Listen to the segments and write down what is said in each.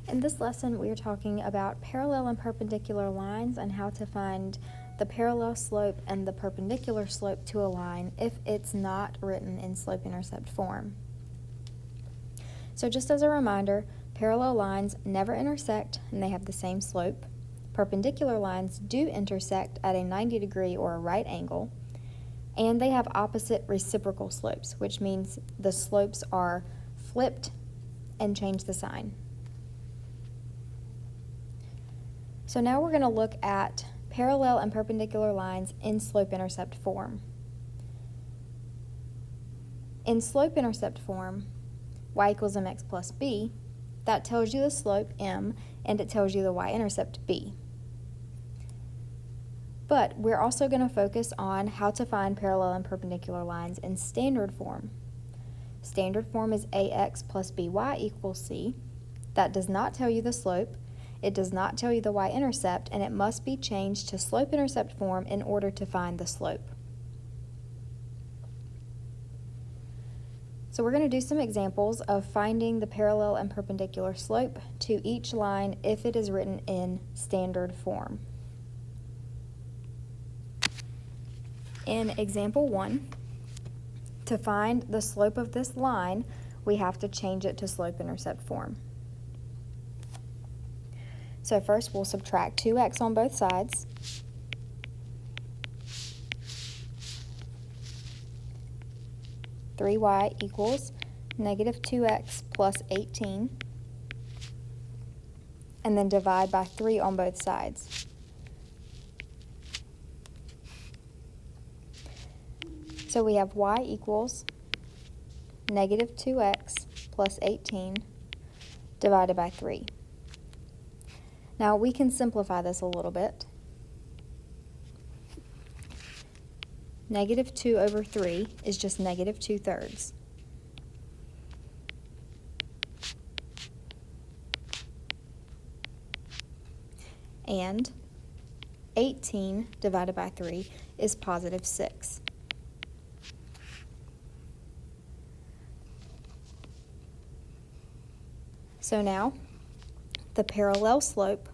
In this lesson, we are talking about parallel and perpendicular lines and how to find the parallel slope and the perpendicular slope to a line if it's not written in slope-intercept form. So just as a reminder, parallel lines never intersect and they have the same slope. Perpendicular lines do intersect at a 90-degree or a right angle, and they have opposite reciprocal slopes, which means the slopes are flipped and change the sign. So now we're going to look at parallel and perpendicular lines in slope-intercept form. In slope-intercept form, y equals mx plus b, that tells you the slope m and it tells you the y-intercept b. But we're also going to focus on how to find parallel and perpendicular lines in standard form. Standard form is ax plus by equals c. That does not tell you the slope. It does not tell you the y-intercept, and it must be changed to slope-intercept form in order to find the slope. So we're going to do some examples of finding the parallel and perpendicular slope to each line if it is written in standard form. In example 1, to find the slope of this line, we have to change it to slope-intercept form. So first we'll subtract 2x on both sides. (3y) equals negative 2x plus 18. And then divide by 3 on both sides. So we have y equals negative 2x plus 18 divided by 3. Now we can simplify this a little bit. Negative 2 over 3 is just negative 2/3. And 18 divided by 3 is positive 6. So now, the parallel slope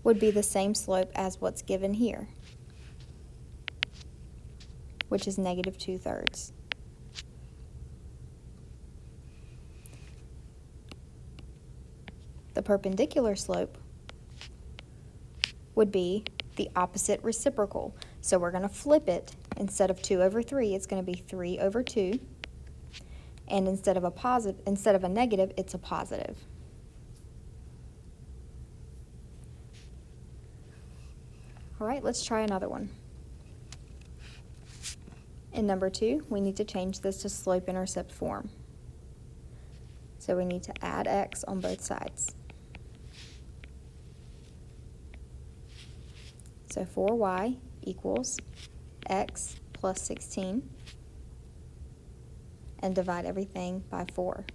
would be the same slope as what's given here, which is negative 2/3. The perpendicular slope would be the opposite reciprocal. So we're going to flip it. Instead of 2 over 3, it's going to be 3 over 2. And instead of a negative, it's a positive. All right, let's try another one. In number 2, we need to change this to slope-intercept form. So we need to add x on both sides. So 4y equals x plus 16. And divide everything by 4.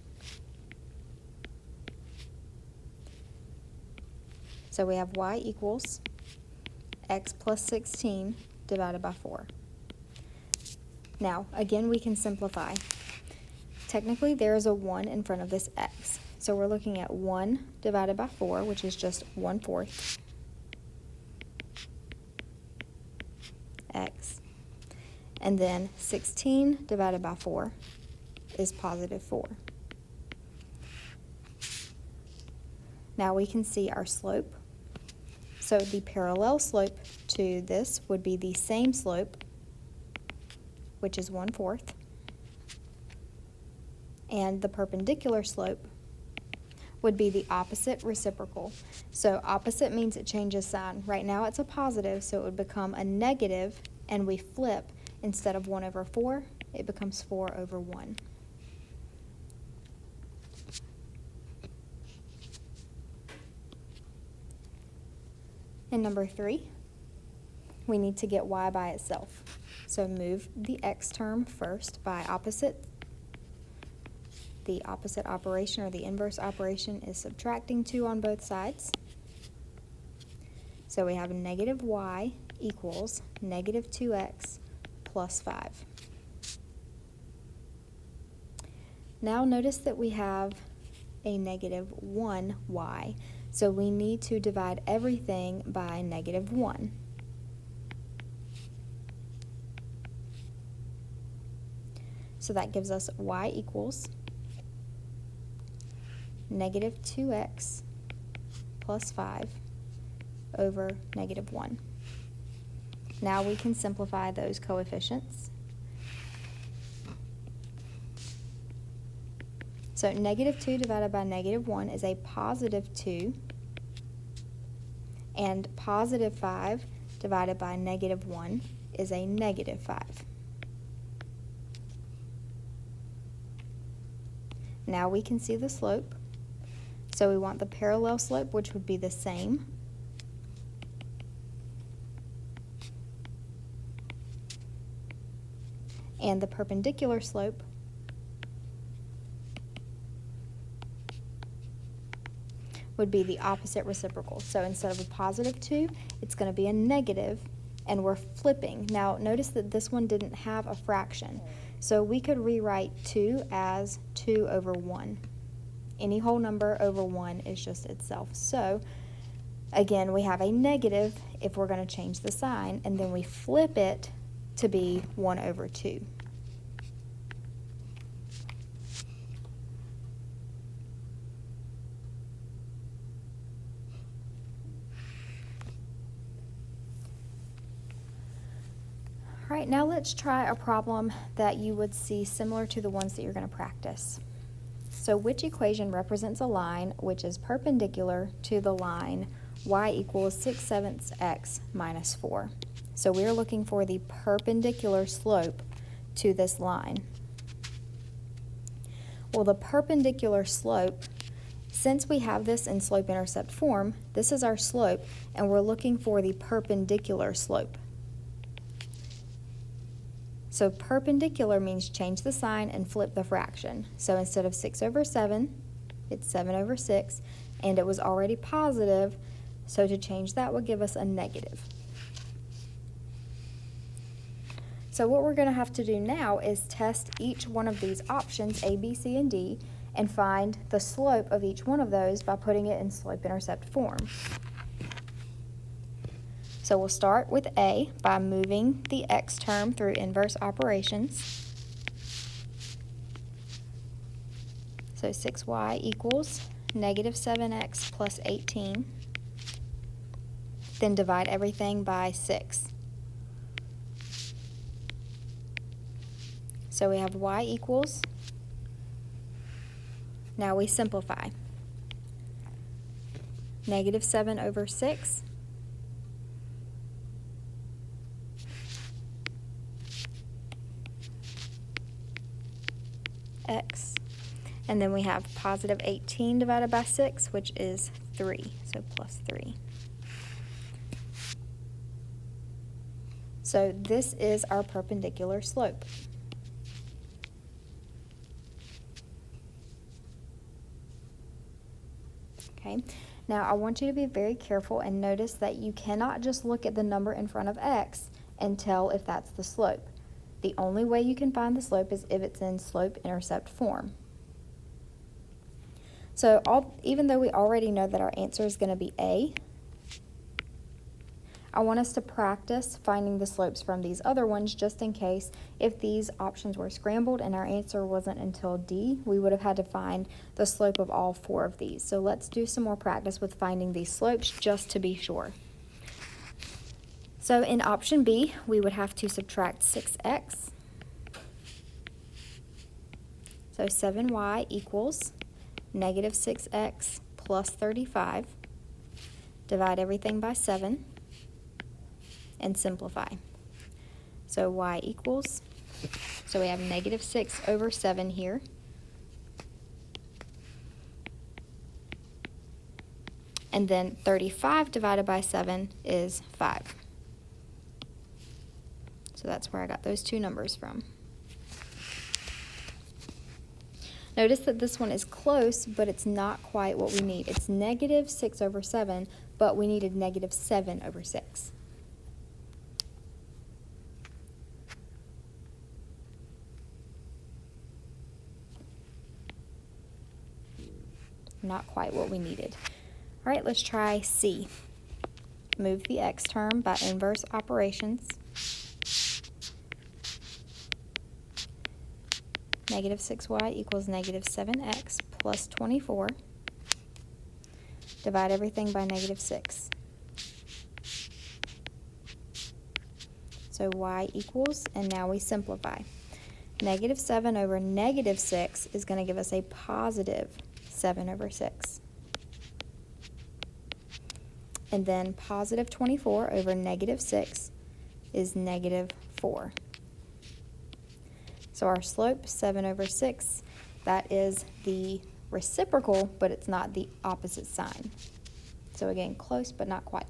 So we have y equals x plus 16 divided by 4. Now, again, we can simplify. Technically, there is a 1 in front of this x. So we're looking at 1 divided by 4, which is just 1/4 x. And then 16 divided by 4 is positive 4. Now we can see our slope. So the parallel slope to this would be the same slope, which is 1/4. And the perpendicular slope would be the opposite reciprocal. So opposite means it changes sign. Right now it's a positive, so it would become a negative, and we flip. Instead of 1 over 4, it becomes 4 over 1. In number 3, we need to get y by itself. So move the x term first by opposite. The opposite operation, or the inverse operation, is subtracting 2 on both sides. So we have negative y equals negative 2x plus 5. Now notice that we have a negative 1y. So we need to divide everything by negative 1. So that gives us y equals negative 2x plus 5 over negative 1. Now we can simplify those coefficients. So negative 2 divided by negative 1 is a positive 2, and positive 5 divided by negative 1 is a negative 5. Now we can see the slope. So we want the parallel slope, which would be the same. And the perpendicular slope would be the opposite reciprocal. So instead of a positive 2, it's going to be a negative, and we're flipping. Now notice that this one didn't have a fraction. So we could rewrite 2 as 2 over 1. Any whole number over 1 is just itself. So again, we have a negative if we're going to change the sign, and then we flip it to be 1 over 2. All right, now let's try a problem that you would see similar to the ones that you're going to practice. So which equation represents a line which is perpendicular to the line y equals 6/7 x minus 4? So we're looking for the perpendicular slope to this line. Well, the perpendicular slope, since we have this in slope-intercept form, this is our slope, and we're looking for the perpendicular slope. So perpendicular means change the sign and flip the fraction. So instead of 6 over 7, it's 7 over 6, and it was already positive, so to change that would give us a negative. So what we're going to have to do now is test each one of these options, A, B, C, and D, and find the slope of each one of those by putting it in slope-intercept form. So we'll start with A by moving the x term through inverse operations. So 6y equals negative 7x plus 18. Then divide everything by 6. So we have y equals, now we simplify. Negative 7 over 6 x, and then we have positive 18 divided by 6, which is 3, so plus 3. So this is our perpendicular slope. Okay, now I want you to be very careful and notice that you cannot just look at the number in front of x and tell if that's the slope. The only way you can find the slope is if it's in slope-intercept form. So even though we already know that our answer is going to be A, I want us to practice finding the slopes from these other ones just in case if these options were scrambled and our answer wasn't until D, we would have had to find the slope of all 4 of these. So let's do some more practice with finding these slopes just to be sure. So in option B, we would have to subtract 6x. So 7y equals negative 6x plus 35. Divide everything by 7 and simplify. So y equals, so we have negative 6 over 7 here. And then 35 divided by 7 is 5. So that's where I got those two numbers from. Notice that this one is close, but it's not quite what we need. It's negative 6 over 7, but we needed negative 7 over 6. not quite what we needed. All right, let's try C. Move the x term by inverse operations. Negative 6y equals negative 7x plus 24. Divide everything by negative 6. So y equals, and now we simplify. Negative 7 over negative 6 is going to give us a positive 7 over 6. And then positive 24 over negative 6 is negative 4. So our slope, 7 over 6, that is the reciprocal, but it's not the opposite sign. So again, close, but not quite.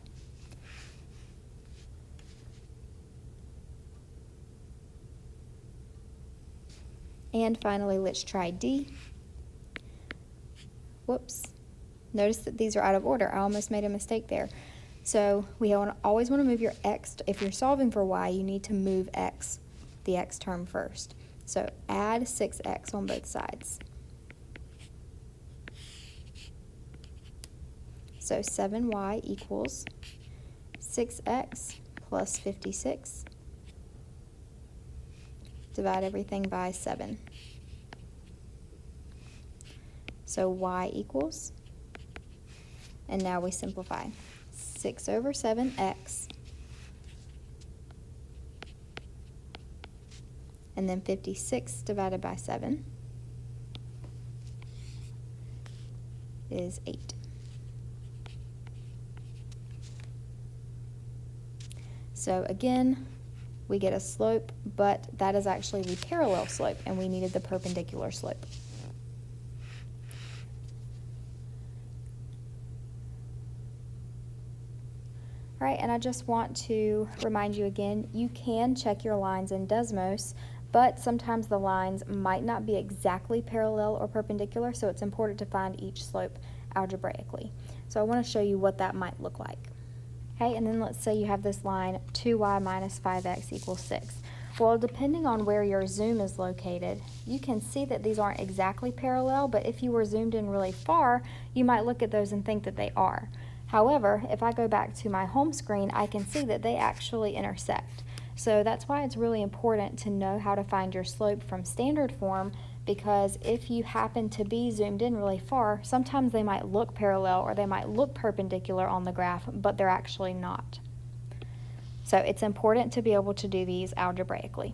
And finally, let's try D. Whoops. Notice that these are out of order. I almost made a mistake there. So we always want to move your x. If you're solving for y, you need to move x, the x term first. So add 6x on both sides. So 7y equals 6x plus 56. Divide everything by 7. So y equals, and now we simplify, 6 over 7x, and then 56 divided by 7 is 8. So again, we get a slope, but that is actually the parallel slope, and we needed the perpendicular slope. All right, and I just want to remind you again, you can check your lines in Desmos, but sometimes the lines might not be exactly parallel or perpendicular, so it's important to find each slope algebraically. So I want to show you what that might look like. Okay, and then let's say you have this line 2y minus 5x equals 6. Well, depending on where your zoom is located, you can see that these aren't exactly parallel, but if you were zoomed in really far, you might look at those and think that they are. However, if I go back to my home screen, I can see that they actually intersect. So that's why it's really important to know how to find your slope from standard form, because if you happen to be zoomed in really far, sometimes they might look parallel or they might look perpendicular on the graph, but they're actually not. So it's important to be able to do these algebraically.